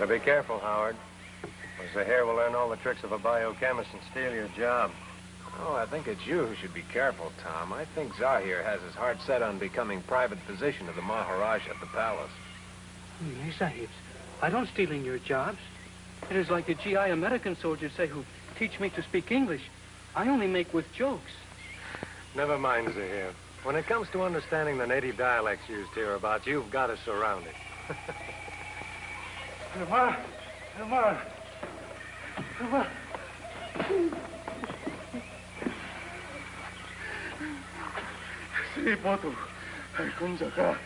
Better be careful, Howard. Or Zahir will learn all the tricks of a biochemist and steal your job. Oh, I think it's you who should be careful, Tom. I think Zahir has his heart set on becoming private physician of the maharaja at the palace. Nay, Sahibs, I don't steal in your jobs. It is like the GI American soldiers say who teach me to speak English. I only make with jokes. Never mind, Zahir. When it comes to understanding the native dialects used hereabouts, you've got us surrounded. Ramar! Ramar! Ramar! Sri Potu, ay kung saka,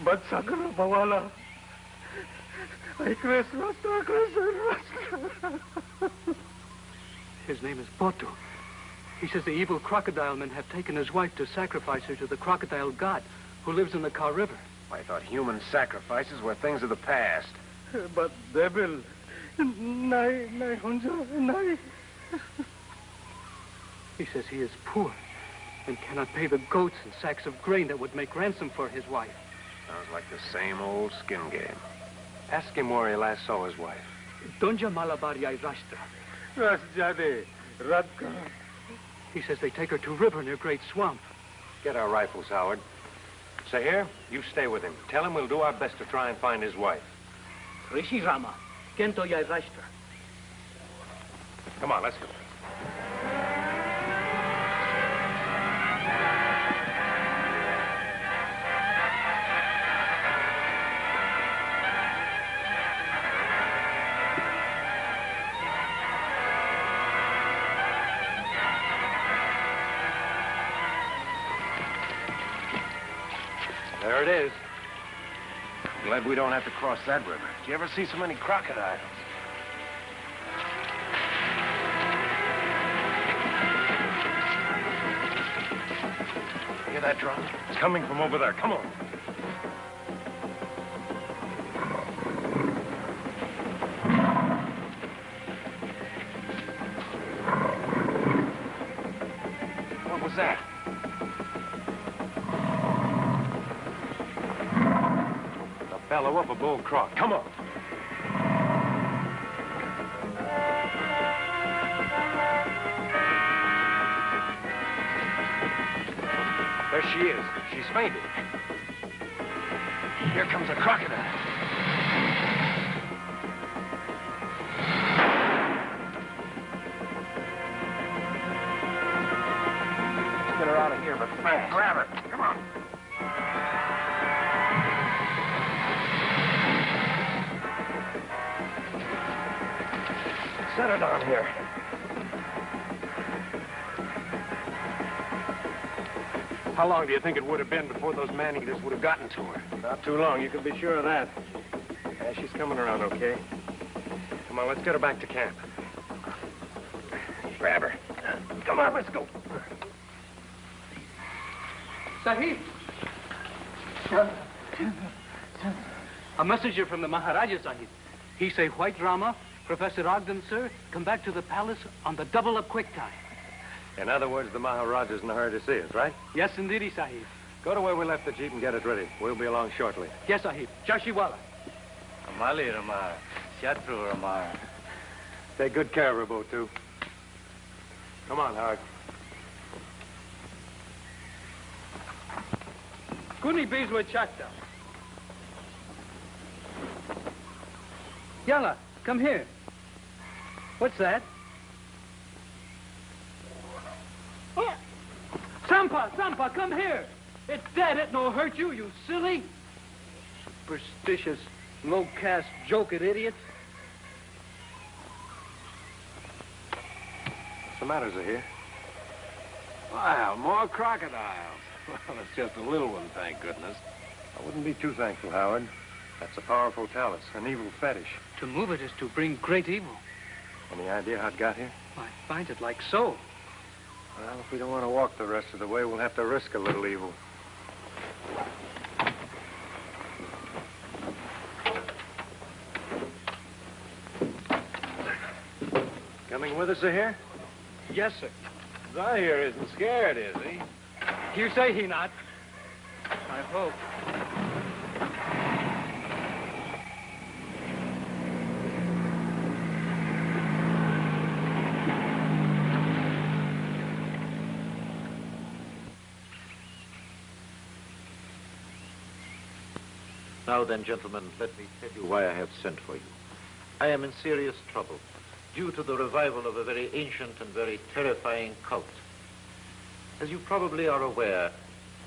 ba't sakara bawala? Ay Chris Rasta, Chris Rasta. His name is Potu. He says the evil crocodile men have taken his wife to sacrifice her to the crocodile god who lives in the Car River. I thought human sacrifices were things of the past. But devil, nai hunja, nai. He says he is poor and cannot pay the goats and sacks of grain that would make ransom for his wife. Sounds like the same old skin game. Ask him where he last saw his wife. Donja Malabariai Rashtra. Rasjade, Radka. He says they take her to river near Great Swamp. Get our rifles, Howard. Zahir, you stay with him. Tell him we'll do our best to try and find his wife. Rishi Rama, Kento Yai Rashtra. Come on, let's go. There it is. Glad we don't have to cross that river. Did you ever see so many crocodiles? Hear that drum? It's coming from over there. Come on. What was that? Fellow up a bull croc. Come on. There she is. She's fainted. Here comes a crocodile. Let's get her out of here, but fast. Grab her. Come on. Set her down here. How long do you think it would have been before those man-eaters would have gotten to her? Not too long, you can be sure of that. Yeah, she's coming around okay. Come on, let's get her back to camp. Grab her. Come on, let's go. Sahib! A messenger from the Maharaja, Sahib. He say White Rama, Professor Ogden, sir, come back to the palace on the double-up quick time. In other words, the Maharaja's in a hurry to see us, right? Yes, indeedy, Sahib. Go to where we left the jeep and get it ready. We'll be along shortly. Yes, Sahib. Jashiwala. Amali Ramar, Shatru Ramar. Take good care of her, boat, too. Come on, Howard. Kuni Bezwa Chakta. Yalla, come here. What's that? Oh. Sampa, come here. It's dead. It no hurt you, you silly. Superstitious, low-caste, joker idiot. What's the matter, Zahir? Wow, more crocodiles. Well, it's just a little one, thank goodness. I wouldn't be too thankful, Howard. That's a powerful talus, an evil fetish. To move it is to bring great evil. Any idea how it got here? I find it like so. Well, if we don't want to walk the rest of the way, we'll have to risk a little evil. Coming with us, Zahir? Yes, sir. Zahir isn't scared, is he? You say he not. I hope. Now then, gentlemen, let me tell you why I have sent for you. I am in serious trouble due to the revival of a very ancient and very terrifying cult. As you probably are aware,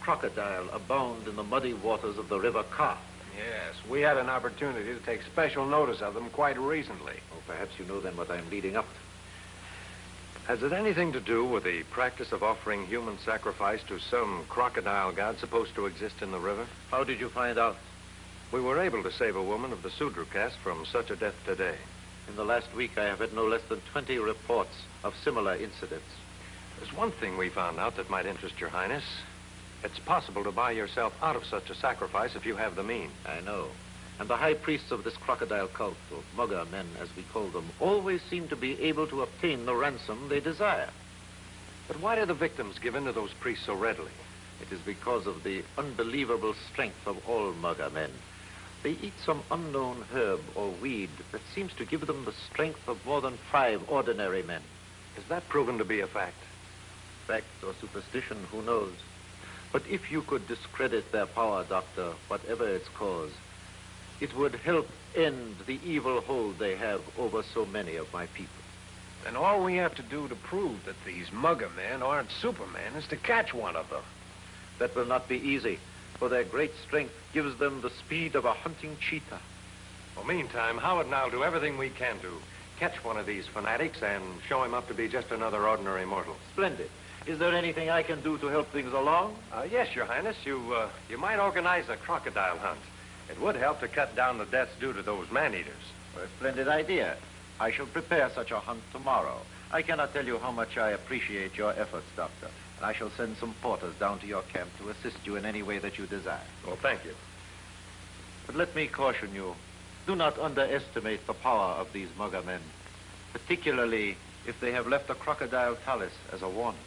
crocodile abound in the muddy waters of the River Ka. Yes, we had an opportunity to take special notice of them quite recently. Oh, perhaps you know then what I'm leading up to. Has it anything to do with the practice of offering human sacrifice to some crocodile god supposed to exist in the river? How did you find out? We were able to save a woman of the Sudra caste from such a death today. In the last week, I have had no less than 20 reports of similar incidents. There's one thing we found out that might interest your highness. It's possible to buy yourself out of such a sacrifice if you have the means. I know. And the high priests of this crocodile cult, or mugger men as we call them, always seem to be able to obtain the ransom they desire. But why do the victims give in to those priests so readily? It is because of the unbelievable strength of all mugger men. They eat some unknown herb or weed that seems to give them the strength of more than 5 ordinary men. Is that proven to be a fact? Fact or superstition, who knows? But if you could discredit their power, Doctor, whatever its cause, it would help end the evil hold they have over so many of my people. And all we have to do to prove that these mugger men aren't supermen is to catch one of them. That will not be easy, for their great strength gives them the speed of a hunting cheetah. Well, meantime, Howard and I'll do everything we can to catch one of these fanatics and show him up to be just another ordinary mortal. Splendid. Is there anything I can do to help things along? Yes, Your Highness. You might organize a crocodile hunt. It would help to cut down the deaths due to those man-eaters. Well, a splendid idea. I shall prepare such a hunt tomorrow. I cannot tell you how much I appreciate your efforts, Doctor. And I shall send some porters down to your camp to assist you in any way that you desire. Well, thank you. But let me caution you. Do not underestimate the power of these mugger men, particularly if they have left a crocodile talus as a warning.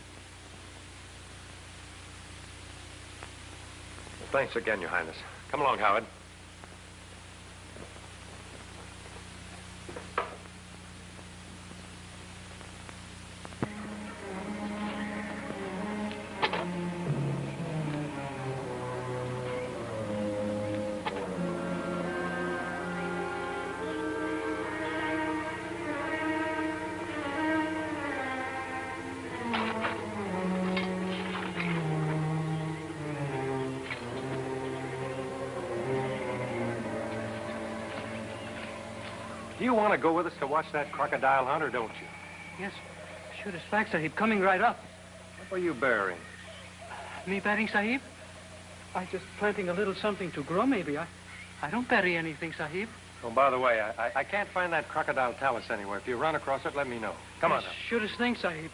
Well, thanks again, Your Highness. Come along, Howard. Do you want to go with us to watch that crocodile hunt, or don't you? Yes, sure as fact, Sahib. Coming right up. What were you bearing? Me bearing, Sahib? I just planting a little something to grow, maybe. I don't bury anything, Sahib. Oh, by the way, I can't find that crocodile talus anywhere. If you run across it, let me know. Come on now. Surest thing, Sahib.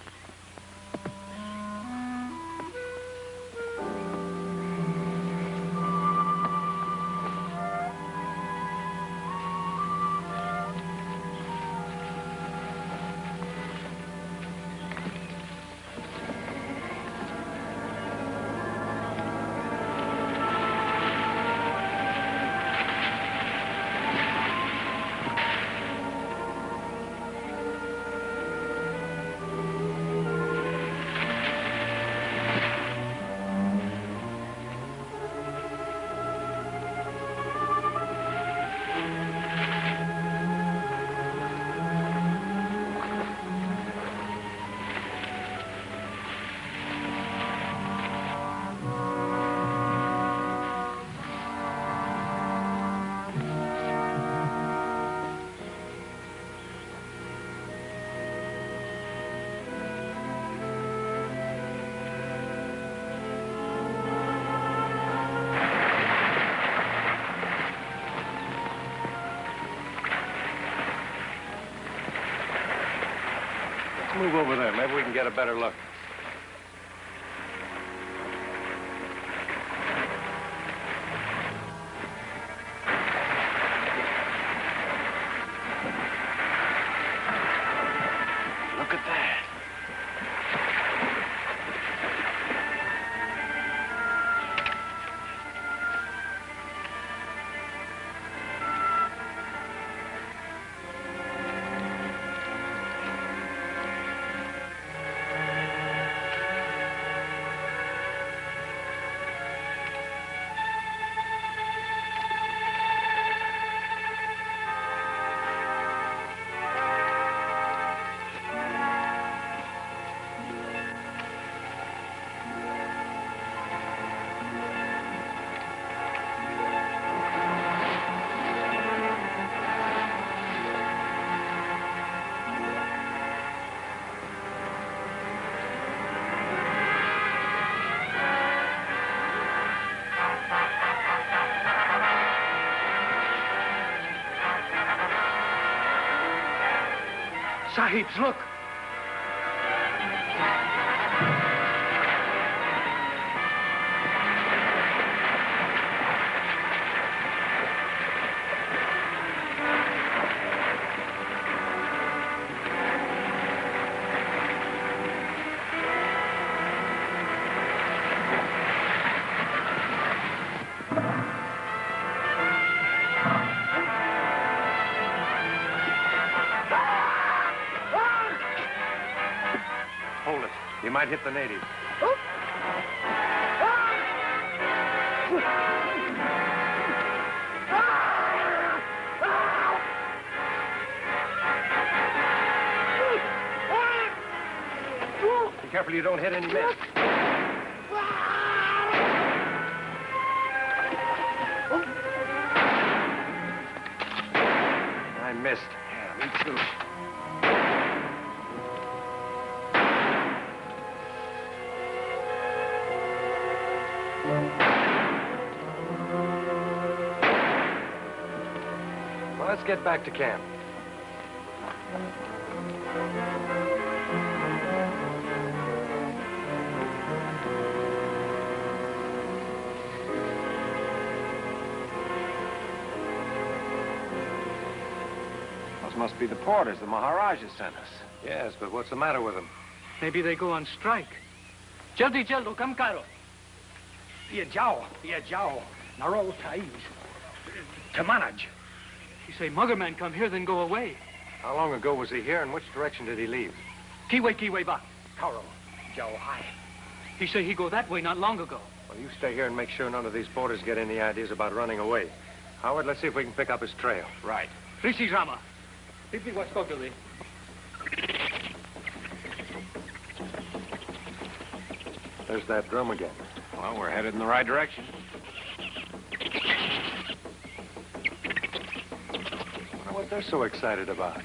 Move over there. Maybe we can get a better look. Look at that. Sahibs, look. You might hit the natives. Be careful you don't hit any men. I missed. Yeah, me too. Well, let's get back to camp. Those must be the porters the Maharaja sent us. Yes, but what's the matter with them? Maybe they go on strike. Jaldi jaldo, kam karo. Ye jao, naro tais. To manage. You say Muggerman come here, then go away. How long ago was he here, and which direction did he leave? Kiwe ba. Karo, jao hai. He say he go that way not long ago. Well, you stay here and make sure none of these porters get any ideas about running away. Howard, let's see if we can pick up his trail. Right. Rishi Rama. Pipi waskogili. There's that drum again. Well, we're headed in the right direction. I wonder what they're so excited about.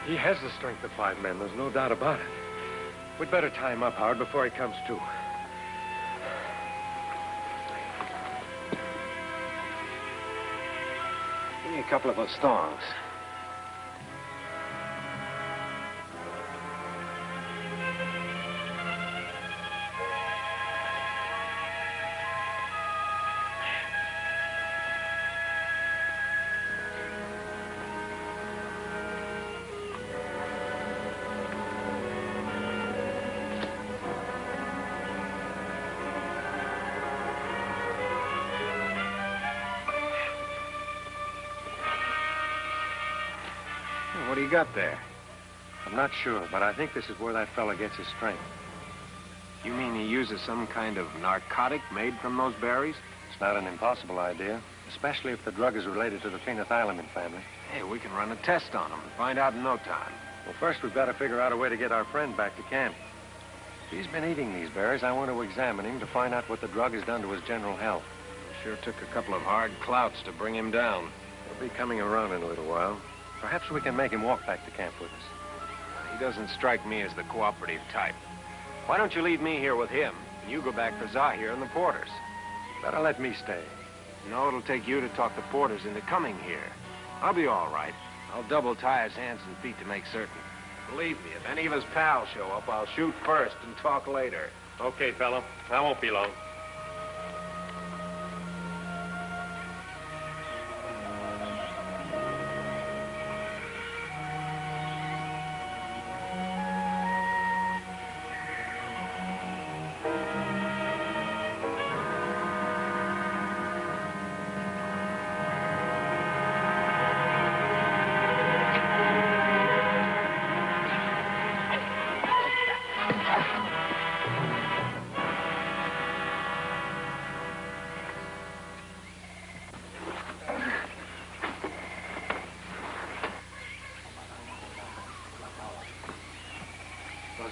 He has the strength of 5 men, there's no doubt about it. We'd better tie him up, Howard, before he comes to. Give me a couple of those thongs. What do you got there? I'm not sure, but I think this is where that fella gets his strength. You mean he uses some kind of narcotic made from those berries? It's not an impossible idea, especially if the drug is related to the phenethylamine family. Hey, we can run a test on him and find out in no time. Well, first we've got to figure out a way to get our friend back to camp. If he's been eating these berries, I want to examine him to find out what the drug has done to his general health. Sure took a couple of hard clouts to bring him down. He'll be coming around in a little while. Perhaps we can make him walk back to camp with us. He doesn't strike me as the cooperative type. Why don't you leave me here with him, and you go back for Zahir and the porters? Better let me stay. No, it'll take you to talk the porters into coming here. I'll be all right. I'll double tie his hands and feet to make certain. Believe me, if any of his pals show up, I'll shoot first and talk later. Okay, fella. I won't be long.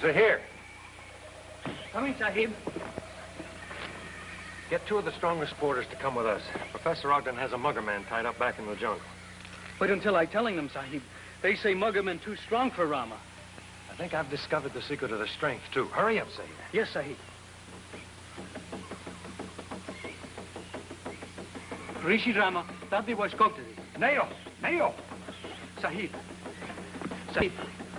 Zahir, Coming, Sahib. get 2 of the strongest porters to come with us. Professor Ogden has a mugger man tied up back in the jungle. Wait until I telling them, Sahib. They say muggermen too strong for Rama. I think I've discovered the secret of their strength, too. Hurry up, Zahir. Yes, Sahib. Rishi Rama, Daddy was Ogden. Nail! Nail! Sahib. Sahib.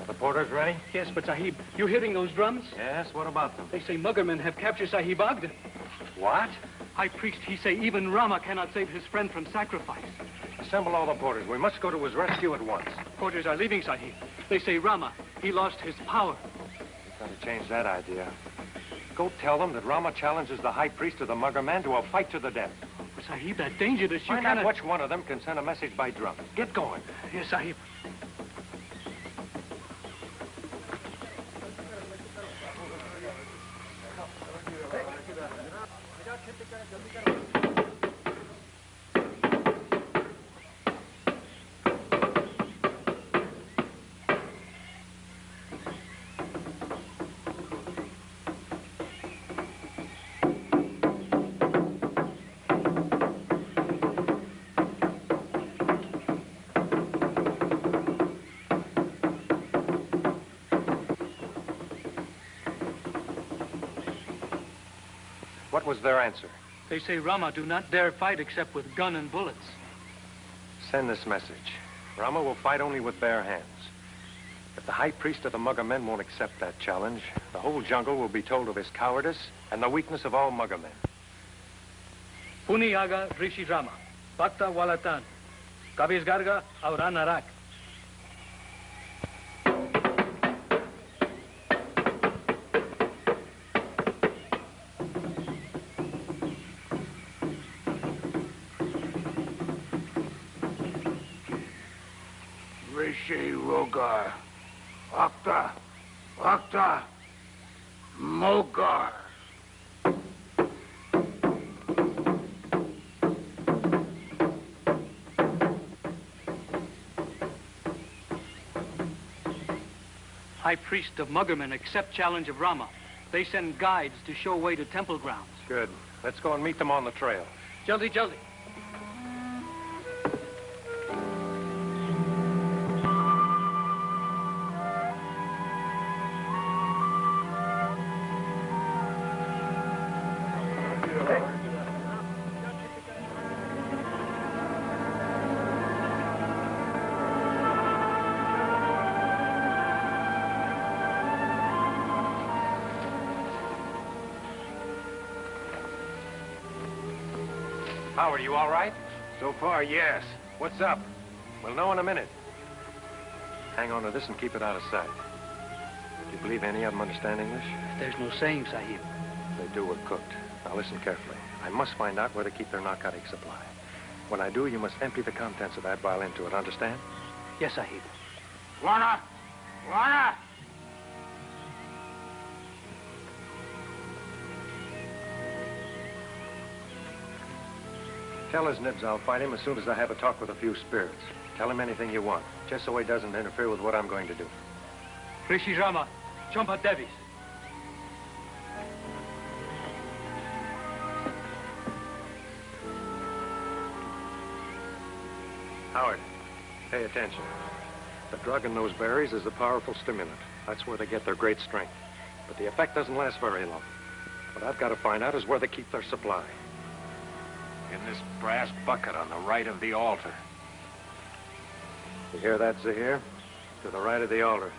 The porters ready? Yes, but Sahib, you hearing those drums? Yes, what about them? They say muggermen have captured Sahib Ogden. What? High priest, he say even Rama cannot save his friend from sacrifice. Assemble all the porters. We must go to his rescue at once. Porters are leaving, Sahib. They say Rama, he lost his power. We've got to change that idea. Go tell them that Rama challenges the high priest of the mugger man to a fight to the death. But Sahib, that dangerous, you Find out cannot... which one of them can send a message by drum. Get going. Yes, Sahib. What was their answer? They say Rama do not dare fight except with gun and bullets. Send this message. Rama will fight only with bare hands. If the high priest of the mugger men won't accept that challenge, the whole jungle will be told of his cowardice and the weakness of all mugger men. Puniyaga Rishi Rama, Bhakta Walatan, Kabis Garga, Aurana Rak. Rishi Rogar, Akta, Akta, Mogar. High priest of Muggermen accept challenge of Rama. They send guides to show way to temple grounds. Good. Let's go and meet them on the trail. Jaldi, jaldi. Howard, you all right? So far, yes. What's up? We'll know in a minute. Hang on to this and keep it out of sight. Do you believe any of them understand English? There's no saying, Sahib. They do, we're cooked. Now listen carefully. I must find out where they keep their narcotic supply. When I do, you must empty the contents of that vial into it, understand? Yes, Sahib. Wana! Wana! Tell his nibs I'll fight him as soon as I have a talk with a few spirits. Tell him anything you want, just so he doesn't interfere with what I'm going to do. Rishi Rama, Champa Devis. Howard, pay attention. The drug in those berries is a powerful stimulant. That's where they get their great strength. But the effect doesn't last very long. What I've got to find out is where they keep their supply. In this brass bucket on the right of the altar. You hear that, Zahir? To the right of the altar.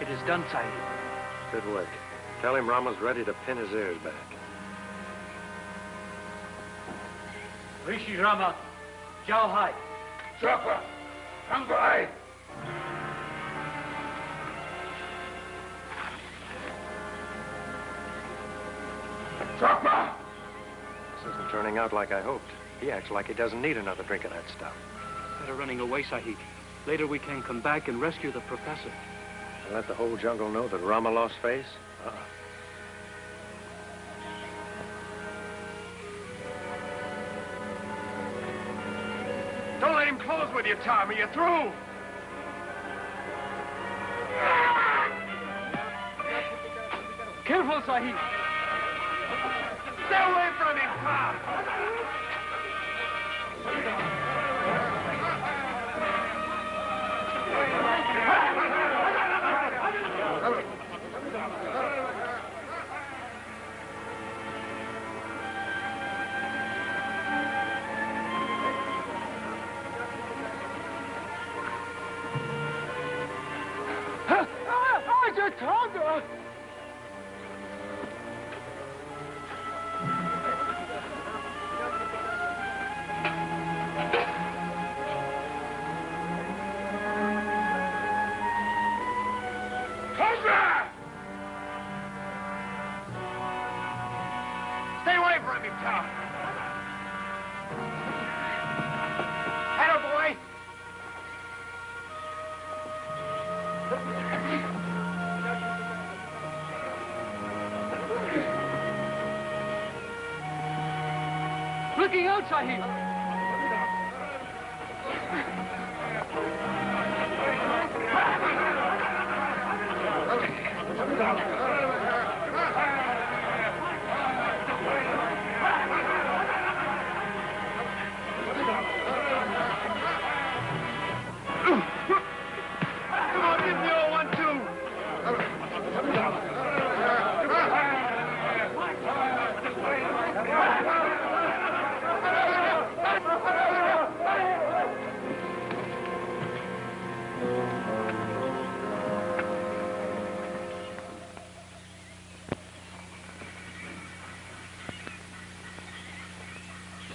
It is done, Sahib. Good work. Tell him Rama's ready to pin his ears back. Rishi Rama, Jao Hai. Chopper! Hungry! Chopper! This isn't turning out like I hoped. He acts like he doesn't need another drink of that stuff. Better running away, Sahib. Later we can come back and rescue the professor. And let the whole jungle know that Ramar lost face? Don't let him close with you, Tom, or you're through. Careful, Sahib. Stay away from him, Tom. Stay away from him, Tom. Attaboy. Looking out, Sahib.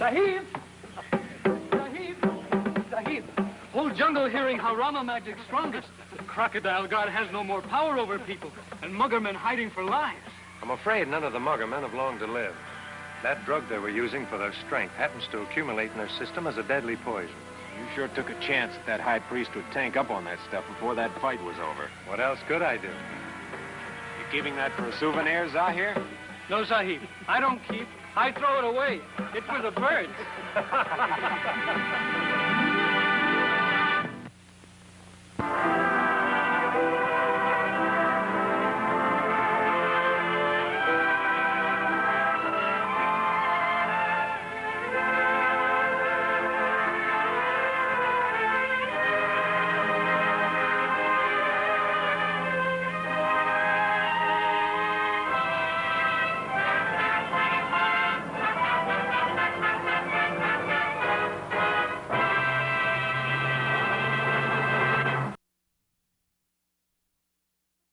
Zahir! Zahir! Zahir! Whole jungle hearing how Rama magic's strongest. The crocodile god has no more power over people, and muggermen hiding for lives. I'm afraid none of the muggermen have long to live. That drug they were using for their strength happens to accumulate in their system as a deadly poison. You sure took a chance that high priest would tank up on that stuff before that fight was over. What else could I do? You keeping that for a souvenir, Zahir? No, Sahib. I don't keep. I throw it away. It's for the birds.